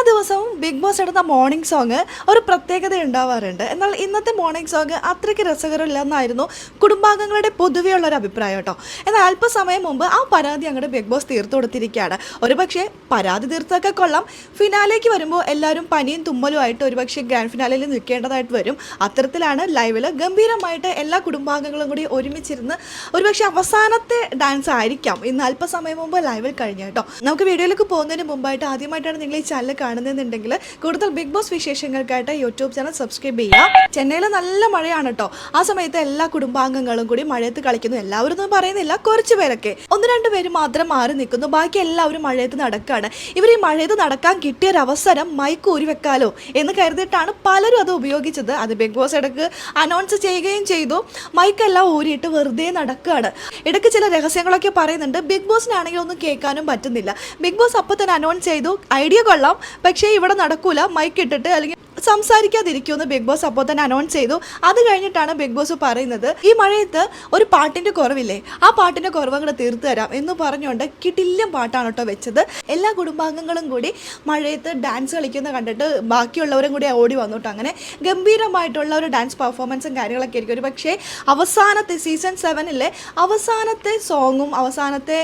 ദിവസവും big boss ഇടുന്ന morning song ഒരു പ്രത്യേകത ഉണ്ടാവാറുണ്ട്. എന്നാൽ ഇന്നത്തെ മോർണിംഗ് സോങ് അത്രയ്ക്ക് രസകരമില്ലെന്നായിരുന്നു കുടുംബാംഗങ്ങളുടെ പൊതുവെയുള്ളൊരു അഭിപ്രായം കേട്ടോ. എന്നാൽ അല്പസമയം മുമ്പ് ആ പരാതി അങ്ങോട്ട് ബിഗ് ബോസ് തീർത്തു കൊടുത്തിരിക്കുകയാണ്. ഒരുപക്ഷെ പരാതി തീർത്തൊക്കെ കൊള്ളാം, ഫിനാലേക്ക് വരുമ്പോൾ എല്ലാവരും പനിയും തുമ്മലുമായിട്ട് ഒരുപക്ഷെ ഗ്രാൻഡ് ഫിനാലയിൽ നിൽക്കേണ്ടതായിട്ട് വരും. അത്തരത്തിലാണ് ലൈവിൽ ഗംഭീരമായിട്ട് എല്ലാ കുടുംബാംഗങ്ങളും കൂടി ഒരുമിച്ചിരുന്ന് ഒരുപക്ഷെ അവസാനത്തെ ഡാൻസ് ആയിരിക്കാം ഇന്ന് അല്പസമയം മുമ്പ് ലൈവിൽ കഴിഞ്ഞു കേട്ടോ. നമുക്ക് വീഡിയോയിലേക്ക് പോകുന്നതിന് മുമ്പായിട്ട് ആദ്യമായിട്ടാണ് നിങ്ങൾ ഈ ചാനൽ കാണുന്നുണ്ടെങ്കിൽ കൂടുതൽ ബിഗ് ബോസ് വിശേഷങ്ങൾക്കായിട്ട് യൂട്യൂബ് ചാനൽ സബ്സ്ക്രൈബ് ചെയ്യുക. ചെന്നൈയിൽ നല്ല മഴയാണ് കേട്ടോ. ആ സമയത്ത് എല്ലാ കുടുംബാംഗങ്ങളും കൂടി മഴയത്ത് കളിക്കുന്നു. എല്ലാവരും ഒന്നും പറയുന്നില്ല, കുറച്ച് പേരൊക്കെ, ഒന്ന് രണ്ട് പേര് മാത്രം മാറി നിൽക്കുന്നു. ബാക്കി എല്ലാവരും മഴയത്ത് നടക്കുകയാണ്. ഇവർ ഈ മഴയത്ത് നടക്കാൻ കിട്ടിയൊരവസരം മൈക്ക് ഊരി വെക്കാലോ എന്ന് കരുതിയിട്ടാണ് പലരും അത് ഉപയോഗിച്ചത്. അത് ബിഗ് ബോസ് ഇടയ്ക്ക് അനൗൺസ് ചെയ്യുകയും ചെയ്തു. മൈക്കെല്ലാം ഊരിയിട്ട് വെറുതെ നടക്കുകയാണ്. ഇടയ്ക്ക് ചില രഹസ്യങ്ങളൊക്കെ പറയുന്നുണ്ട്. ബിഗ് ബോസിനാണെങ്കിൽ ഒന്നും കേൾക്കാനും പറ്റുന്നില്ല. ബിഗ് ബോസ് അപ്പോൾ തന്നെ അനൗൺസ് ചെയ്തു, ഐഡിയ കൊള്ളാം, പക്ഷേ ഇവിടെ നടക്കൂല, മൈക്ക് ഇട്ടിട്ട് അല്ലെങ്കിൽ സംസാരിക്കാതിരിക്കുമെന്ന് ബിഗ് ബോസ് അപ്പോൾ തന്നെ അനൗൺസ് ചെയ്തു. അത് കഴിഞ്ഞിട്ടാണ് ബിഗ് ബോസ് പറയുന്നത്, ഈ മഴയത്ത് ഒരു പാട്ടിൻ്റെ കുറവില്ലേ, ആ പാട്ടിൻ്റെ കുറവ് അങ്ങോട്ട് തീർത്തു തരാം എന്ന് പറഞ്ഞുകൊണ്ട് കിടിലം പാട്ടാണ് കേട്ടോ വെച്ചത്. എല്ലാ കുടുംബാംഗങ്ങളും കൂടി മഴയത്ത് ഡാൻസ് കളിക്കുന്ന കണ്ടിട്ട് ബാക്കിയുള്ളവരും കൂടി ഓടി വന്നു കേട്ടോ. അങ്ങനെ ഗംഭീരമായിട്ടുള്ള ഒരു ഡാൻസ് പെർഫോമൻസും കാര്യങ്ങളൊക്കെ ആയിരിക്കും. ഒരു പക്ഷേ അവസാനത്തെ സീസൺ 7 അവസാനത്തെ സോങ്ങും അവസാനത്തെ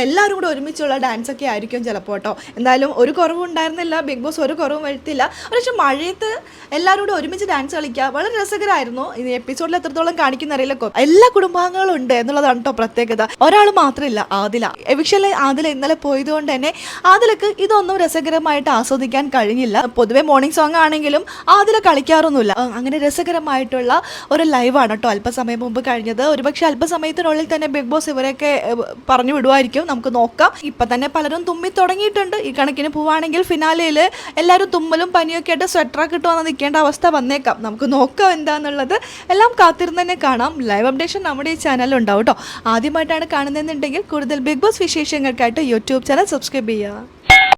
എല്ലാവരും കൂടി ഒരുമിച്ചുള്ള ഡാൻസൊക്കെ ആയിരിക്കും ചിലപ്പോൾ കേട്ടോ. എന്തായാലും ഒരു കുറവും ഉണ്ടായിരുന്നില്ല, ബിഗ് ബോസ് ഒരു കുറവും വരുത്തില്ല. പക്ഷേ മഴയത്ത് എല്ലാവരും കൂടെ ഒരുമിച്ച് ഡാൻസ് കളിക്കുക വളരെ രസകരമായിരുന്നു. ഇനി എപ്പിസോഡിൽ എത്രത്തോളം കാണിക്കുന്നറിയില്ല. എല്ലാ കുടുംബാംഗങ്ങളും ഉണ്ട് എന്നുള്ളതാണ് കേട്ടോ പ്രത്യേകത. ഒരാൾ മാത്രമില്ല, ആദില. എവിക്ഷനിൽ ആദില ഇന്നലെ പോയതുകൊണ്ട് തന്നെ ആദിലക്ക് ഇതൊന്നും രസകരമായിട്ട് ആസ്വദിക്കാൻ കഴിഞ്ഞില്ല. പൊതുവെ മോർണിംഗ് സോങ് ആണെങ്കിലും ആദില കളിക്കാറൊന്നുമില്ല. അങ്ങനെ രസകരമായിട്ടുള്ള ഒരു ലൈവാണ് കേട്ടോ അല്പസമയം മുമ്പ് കഴിഞ്ഞത്. ഒരുപക്ഷെ അല്പസമയത്തിനുള്ളിൽ തന്നെ ബിഗ് ബോസ് ഇവരൊക്കെ പറഞ്ഞു വിടുമായിരിക്കും, നമുക്ക് നോക്കാം. ഇപ്പം തന്നെ പലരും തുമ്മി തുടങ്ങിയിട്ടുണ്ട്. ഈ കണക്കിന് പോവുകയാണെങ്കിൽ ഫിനാലയിൽ എല്ലാവരും തുമ്മലും പനിയൊക്കെ ആയിട്ട് സ്വെറ്ററൊക്കെ ഇട്ടുവന്ന് നിൽക്കേണ്ട അവസ്ഥ വന്നേക്കാം. നമുക്ക് നോക്കാം എന്താണെന്നുള്ളത്. എല്ലാം കാത്തിരുന്ന് തന്നെ കാണാം. ലൈവ് അപ്ഡേഷൻ നമ്മുടെ ഈ ചാനലിൽ ഉണ്ടാവും കേട്ടോ. ആദ്യമായിട്ടാണ് കാണുന്നതെന്നുണ്ടെങ്കിൽ കൂടുതൽ ബിഗ് ബോസ് വിശേഷങ്ങൾക്കായിട്ട് യൂട്യൂബ് ചാനൽ സബ്സ്ക്രൈബ് ചെയ്യുക.